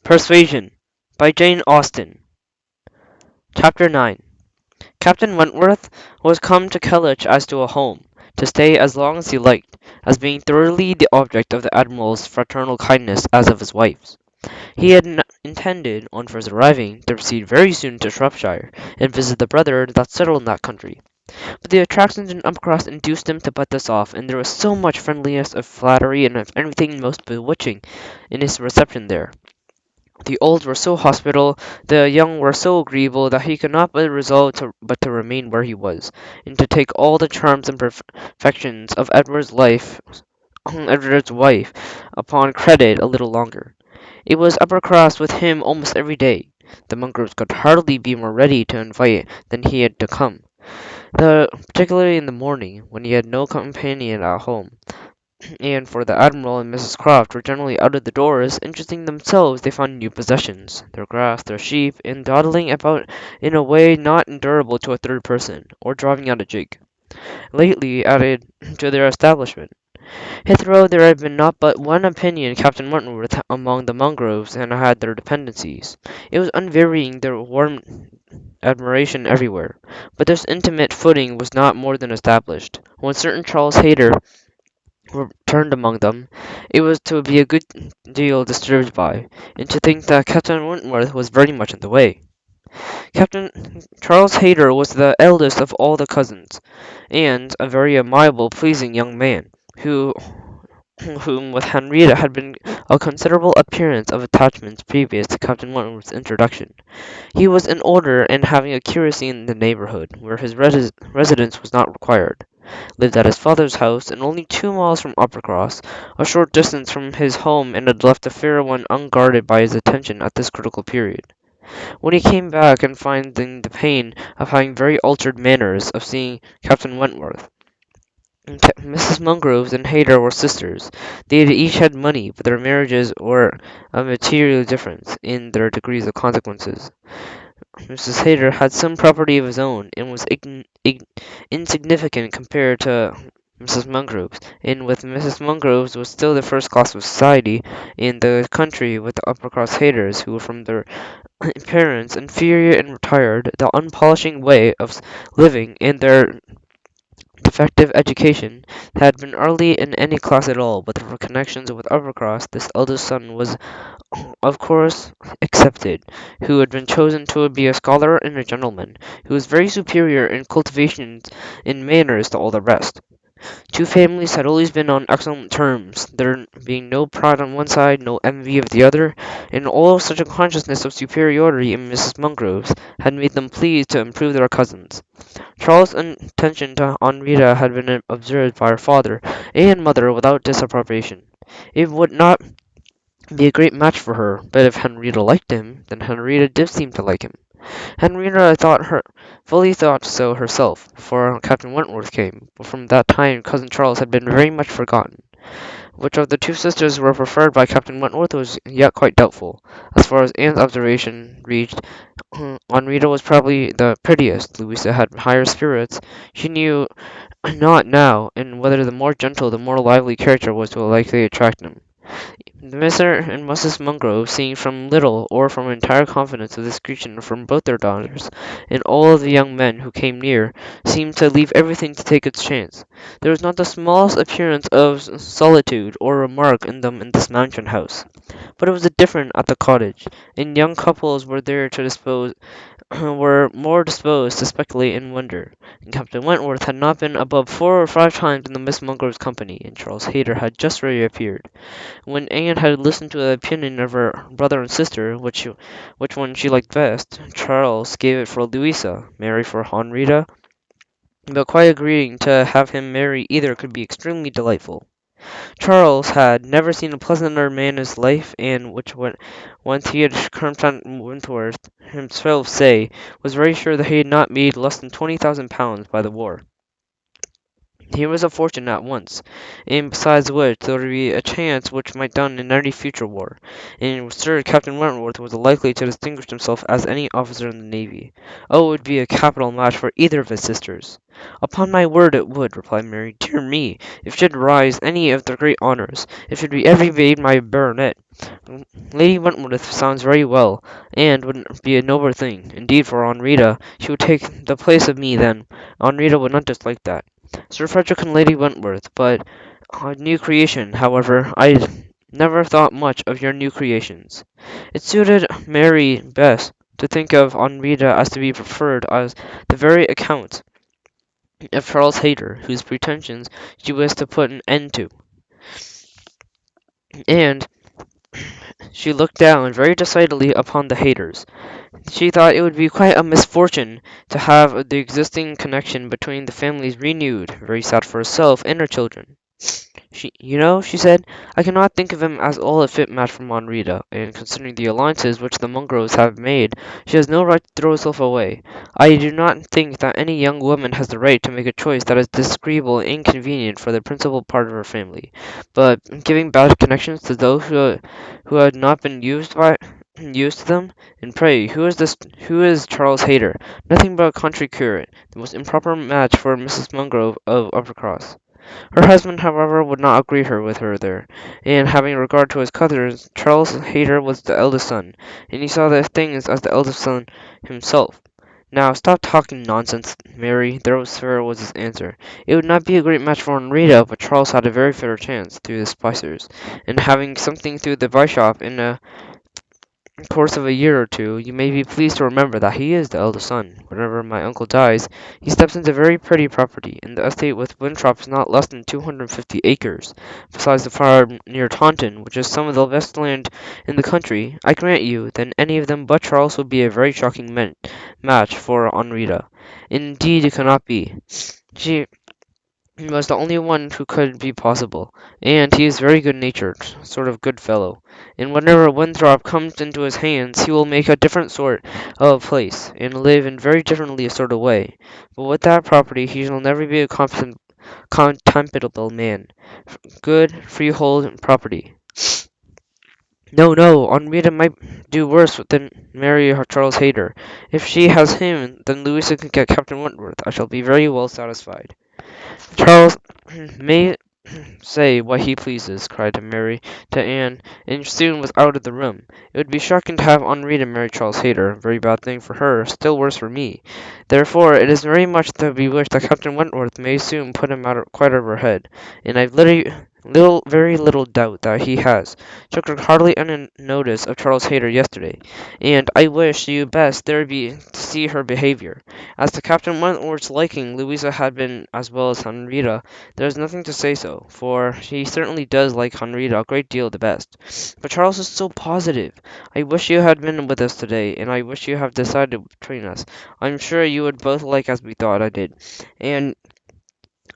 Persuasion by Jane Austen. Chapter 9. Captain Wentworth was come to Kellynch as to a home, to stay as long as he liked, as being thoroughly the object of the Admiral's fraternal kindness as of his wife's. He had intended, on first arriving, to proceed very soon to Shropshire, and visit the brother that settled in that country. But the attractions in Uppercross induced him to put this off, and there was so much friendliness of flattery and of everything most bewitching in his reception there. The old were so hospitable, the young were so agreeable, that he could not but resolve but to remain where he was, and to take all the charms and perfections of Edward's wife, upon credit a little longer. It was Uppercross with him almost every day. The Mungroves could hardly be more ready to invite than he had to come, particularly in the morning, when he had no companion at home, and for the Admiral and Mrs. Croft were generally out of the doors, interesting themselves they found new possessions, their grass, their sheep, and dawdling about in a way not endurable to a third person, or driving out a gig, lately added to their establishment. Hitherto there had been not but one opinion Captain Wentworth among the Mungroves and had their dependencies. It was unvarying their warm admiration everywhere, but this intimate footing was not more than established, when certain Charles Hayter returned among them. It was to be a good deal disturbed by, and to think that Captain Wentworth was very much in the way. Captain Charles Hayter was the eldest of all the cousins, and a very amiable, pleasing young man, whom with Henrietta had been a considerable appearance of attachment previous to Captain Wentworth's introduction. He was in order, and having a curacy in the neighbourhood, where his residence was not required, lived at his father's house, and only 2 miles from Uppercross, a short distance from his home, and had left the fair one unguarded by his attention at this critical period. When he came back, and finding the pain of having very altered manners, of seeing Captain Wentworth, Mrs. Mungroves and Hayter were sisters. They had each had money, but their marriages were a material difference in their degrees of consequences. Mrs. Hayter had some property of his own, and was insignificant compared to Mrs. Mungrove's, and with Mrs. Mungrove's was still the first class of society in the country with the Uppercross Hayters, who from their appearance inferior and retired, the unpolishing way of living, and their defective education, had been early in any class at all, but for connections with Uppercross, this eldest son was of course accepted, who had been chosen to be a scholar and a gentleman, who was very superior in cultivation and manners to all the rest. Two families had always been on excellent terms, there being no pride on one side, no envy of the other, and all such a consciousness of superiority in Mrs. Mungrove's had made them pleased to improve their cousins. Charles' attention to Henrietta had been observed by her father and mother without disapprobation. It would not be a great match for her, but if Henrietta liked him, then Henrietta did seem to like him. Henrietta fully thought so herself, before Captain Wentworth came, but from that time cousin Charles had been very much forgotten. Which of the two sisters were preferred by Captain Wentworth was yet quite doubtful. As far as Anne's observation reached, Henrietta was probably the prettiest. Louisa had higher spirits. She knew not now, and whether the more gentle, the more lively character was to likely attract him. Mr. and Mrs. Mungrove, seeing from little or from entire confidence of discretion from both their daughters, and all of the young men who came near, seemed to leave everything to take its chance. There was not the smallest appearance of solitude or remark in them in this mansion house. But it was different at the cottage, and young couples were there to were more disposed to speculate and wonder, and Captain Wentworth had not been above 4 or 5 times in the Miss Mungrove's company, and Charles Hayter had just reappeared. When Anne had listened to the opinion of her brother and sister, which one she liked best, Charles gave it for Louisa, Mary for Henrietta, but quite agreeing to have him marry either could be extremely delightful. Charles had never seen a pleasanter man in his life, and once he had heard Wentworth himself say, was very sure that he had not made less than £20,000 by the war. Here was a fortune at once, and besides which there would be a chance which might done in any future war, and it was certain Captain Wentworth was likely to distinguish himself as any officer in the navy. Oh, it would be a capital match for either of his sisters. Upon my word it would, replied Mary. Dear me, if it should rise any of the great honours, it should be every made my baronet. Lady Wentworth sounds very well, and would be a noble thing. Indeed, for Henrietta, she would take the place of me then. Henrietta would not dislike that. Sir Frederick and Lady Wentworth, but new creation, however, I never thought much of your new creations. It suited Mary best to think of Henrietta as to be preferred as the very account of Charles Hayter, whose pretensions she wished to put an end to, and she looked down very decidedly upon the Hayters. She thought it would be quite a misfortune to have the existing connection between the families renewed, very sad for herself and her children. She said, I cannot think of him as all a fit match for Monrita, and considering the alliances which the Mungroves have made, she has no right to throw herself away. I do not think that any young woman has the right to make a choice that is disagreeable and inconvenient for the principal part of her family, but giving bad connections to those who had not been used to them. And pray, who is Charles Hayter? Nothing but a country curate, the most improper match for Mrs. Mungrove of Uppercross. Her husband, however, would not agree with her there, and having regard to his cousins, Charles Hayter was the eldest son, and he saw the things as the eldest son himself. Now, stop talking nonsense, Mary. There was his answer. It would not be a great match for Henrietta, but Charles had a very fair chance through the spicers, and having something through the bishop in a course of a year or two, you may be pleased to remember that he is the eldest son. Whenever my uncle dies, he steps into very pretty property, and the estate with Winthrop is not less than 250 acres, besides the farm near Taunton, which is some of the best land in the country. I grant you, that any of them but Charles would be a very shocking match for Henrietta. Indeed, it cannot be. She was the only one who could be possible, and he is very good-natured, sort of good fellow, and whenever Winthrop comes into his hands he will make a different sort of place, and live in very differently a sort of way. But with that property he shall never be a contemptible man. Good freehold property. No, no, Henrietta might do worse than marry Charles Hayter. If she has him, then Louisa can get Captain Wentworth. I shall be very well satisfied. Charles may say what he pleases, cried Mary to Anne, and soon was out of the room. It would be shocking to have Henrietta marry Charles Hayter, a very bad thing for her, still worse for me. Therefore, it is very much to be wished that Captain Wentworth may soon put him quite out of her head, and I've very little doubt that he has. Took her hardly any notice of Charles Hayter yesterday, and I wish you best there be to see her behaviour. As to Captain Wentworth's liking Louisa had been as well as Henrietta, there is nothing to say so, for he certainly does like Henrietta a great deal the best. But Charles is so positive. I wish you had been with us today, and I wish you had decided between us. I'm sure you would both like as we thought I did, and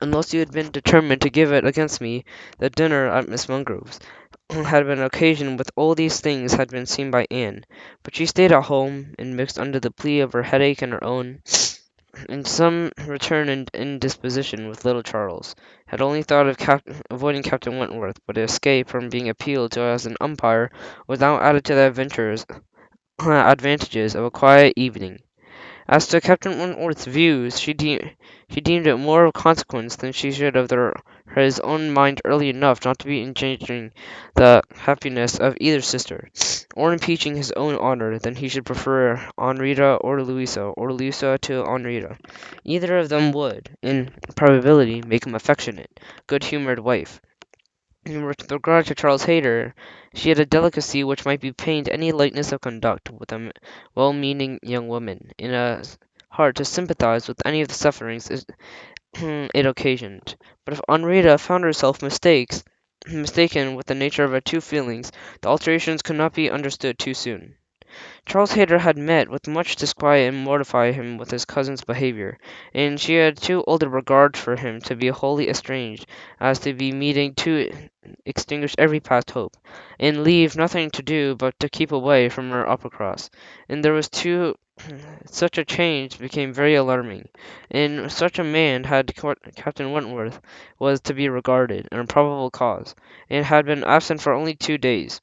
unless you had been determined to give it against me, the dinner at Miss Mungrove's had been an occasion with all these things had been seen by Anne. But she stayed at home, and mixed under the plea of her headache and her own, in some return and indisposition with little Charles, had only thought of avoiding Captain Wentworth, but to escape from being appealed to as an umpire was now added to the advantages of a quiet evening. As to Captain Wentworth's views, she deemed it more of consequence that she should have his own mind early enough not to be endangering the happiness of either sister, or impeaching his own honour, than he should prefer Henrietta or Louisa to Henrietta. Either of them would, in probability, make him affectionate, good-humoured wife. With regard to Charles Hayter, she had a delicacy which might be pained any lightness of conduct with a well-meaning young woman, in a heart to sympathize with any of the sufferings it occasioned. But if Henrietta found herself mistaken with the nature of her two feelings, the alterations could not be understood too soon. Charles Hayter had met with much disquiet and mortify him with his cousin's behaviour, and she had too old a regard for him to be wholly estranged as to be meeting to extinguish every past hope, and leave nothing to do but to keep away from her Uppercross. And there was too such a change became very alarming. In such a man had Captain Wentworth was to be regarded, an improbable cause, and had been absent for only 2 days.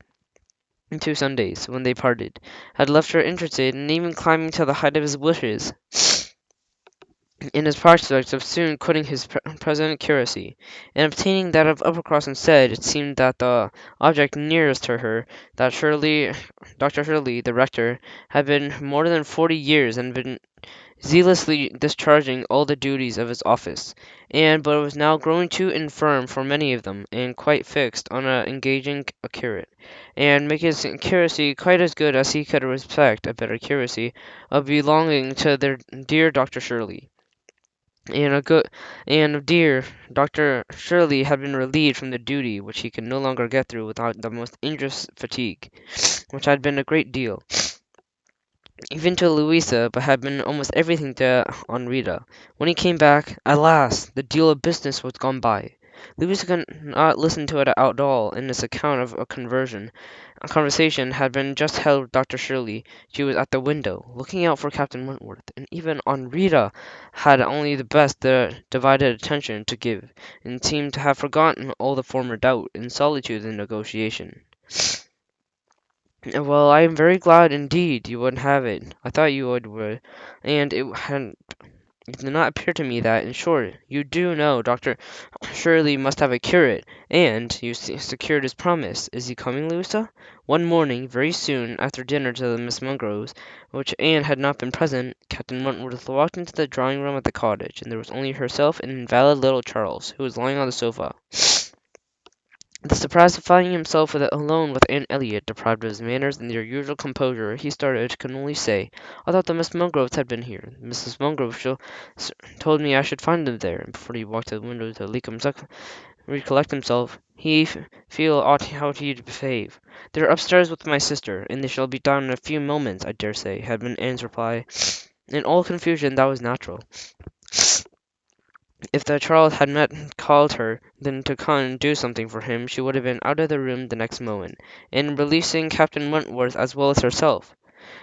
2 Sundays, when they parted, had left her interested and even climbing to the height of his wishes in his prospects of soon quitting his present curacy, and obtaining that of Uppercross instead. It seemed that the object nearest to her, that Dr. Shirley, the rector, had been more than 40 years and been zealously discharging all the duties of his office, and but was now growing too infirm for many of them, and quite fixed on engaging a curate, and make his curacy quite as good as he could respect a better curacy of belonging to their dear Dr. Shirley. And a good and dear Dr. Shirley had been relieved from the duty which he could no longer get through without the most injurious fatigue, which had been a great deal even to Louisa, but had been almost everything to Henrietta. When he came back, alas! The deal of business was gone by. Louisa could not listen to it at all in this account of a conversion. A conversation had been just held with Dr. Shirley. She was at the window, looking out for Captain Wentworth, and even Henrietta had only the best divided attention to give, and seemed to have forgotten all the former doubt and solitude in negotiation. Well, I am very glad indeed you wouldn't have it. I thought you would, and it did not appear to me that, in short, you do know Dr. Shirley must have a curate, and you secured his promise. Is he coming, Louisa? One morning, very soon after dinner to the Miss Mungroves, which Anne had not been present, Captain Wentworth walked into the drawing-room at the cottage, and there was only herself and invalid little Charles, who was lying on the sofa. The surprise of finding himself alone with Aunt Elliot, deprived of his manners and their usual composure, he started, could only say, "I thought the Miss Mungroves had been here. Mrs. Mungrove told me I should find them there." And before he walked to the window to recollect himself, he feel how he behave. "They're upstairs with my sister, and they shall be down in a few moments, I dare say," had been Anne's reply. In all confusion, that was natural. If the child had not called her then to come and do something for him, she would have been out of the room the next moment, and releasing Captain Wentworth as well as herself.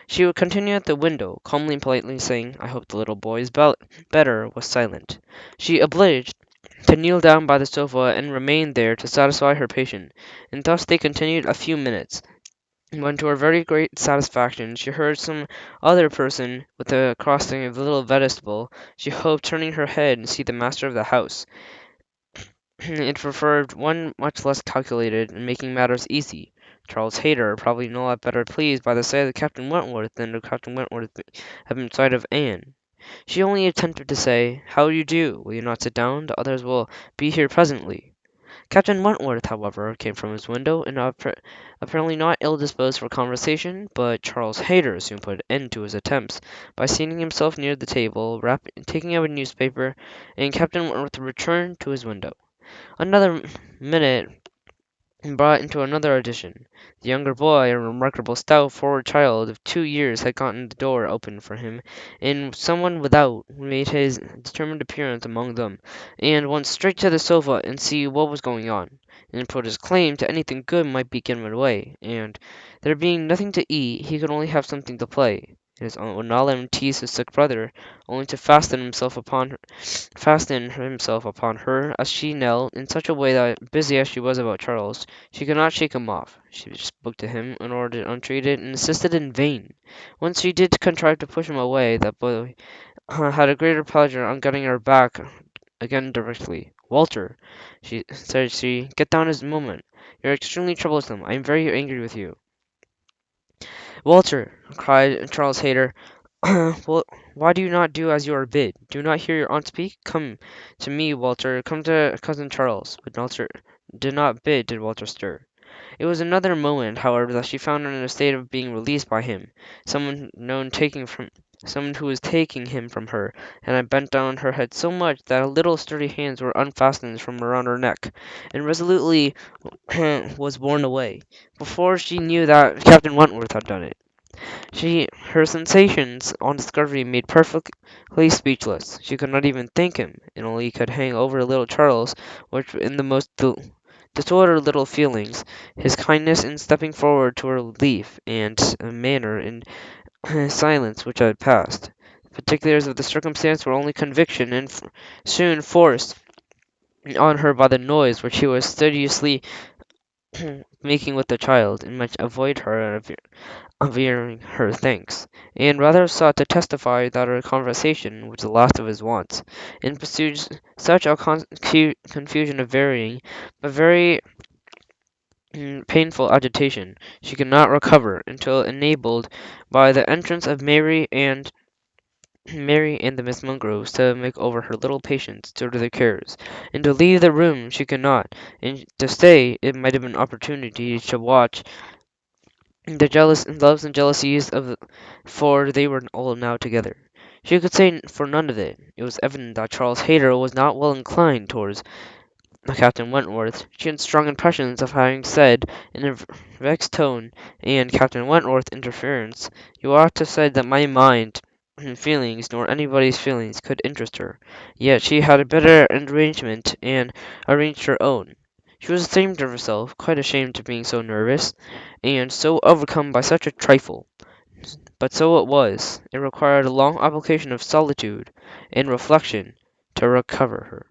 She would continue at the window, calmly and politely saying, "I hope the little boy is better," was silent. She obliged to kneel down by the sofa and remain there to satisfy her patient, and thus they continued a few minutes, when to her very great satisfaction she heard some other person with the crossing of the little vestibule. She hoped, turning her head, and see the master of the house. It preferred one much less calculated in making matters easy. Charles Hayter, probably no lot better pleased by the sight of Captain Wentworth than the Captain Wentworth had been sight of Anne. She only attempted to say, "How do you do? Will you not sit down? The others will be here presently." Captain Wentworth, however, came from his window, and apparently not ill-disposed for conversation, but Charles Hayter soon put an end to his attempts by seating himself near the table, taking up a newspaper, and Captain Wentworth returned to his window. Another minute brought into another addition. The younger boy, a remarkable stout forward child of 2 years, had gotten the door open for him, and someone without made his determined appearance among them, and went straight to the sofa and see what was going on, and put his claim to anything good might be given away, and, there being nothing to eat, he could only have something to play. His aunt would not let him tease his sick brother, only to fasten himself upon her as she knelt, in such a way that, busy as she was about Charles, she could not shake him off. She spoke to him, in order untreated, and insisted in vain. Once she did contrive to push him away, that boy had a greater pleasure on getting her back again directly. "Walter," said she, "get down this moment. You're extremely troublesome. I am very angry with you." "Walter," cried Charles Hayter, "well, why do you not do as you are bid? Do you not hear your aunt speak? Come to me, Walter. Come to cousin Charles." But Walter did not bid did Walter stir. It was another moment, however, that she found her in a state of being released by him. Someone who was taking him from her, and had bent down her head so much that her little sturdy hands were unfastened from around her neck, and resolutely was borne away, before she knew that Captain Wentworth had done it. Her sensations on discovery made perfectly speechless. She could not even thank him, and only could hang over little Charles, which in the most disordered little feelings, his kindness in stepping forward to her relief, and a manner in silence which had passed. The particulars of the circumstance were only conviction, and soon forced on her by the noise which he was studiously making with the child, and might avoid her avering her thanks, and rather sought to testify that her conversation was the last of his wants, and pursued such a confusion of varying, but very painful agitation, she could not recover, until enabled by the entrance of Mary and the Miss Mungroves to make over her little patients to their cares, and to leave the room she could not, and to stay it might have been opportunity to watch the jealous loves and jealousies for they were all now together. She could say for none of it. It was evident that Charles Hayter was not well inclined towards Captain Wentworth. She had strong impressions of having said, in a vexed tone, and Captain Wentworth's interference, "You ought to have said that my mind and feelings, nor anybody's feelings, could interest her." Yet she had a better arrangement, and arranged her own. She was ashamed of herself, quite ashamed of being so nervous, and so overcome by such a trifle. But so it was. It required a long application of solitude and reflection to recover her.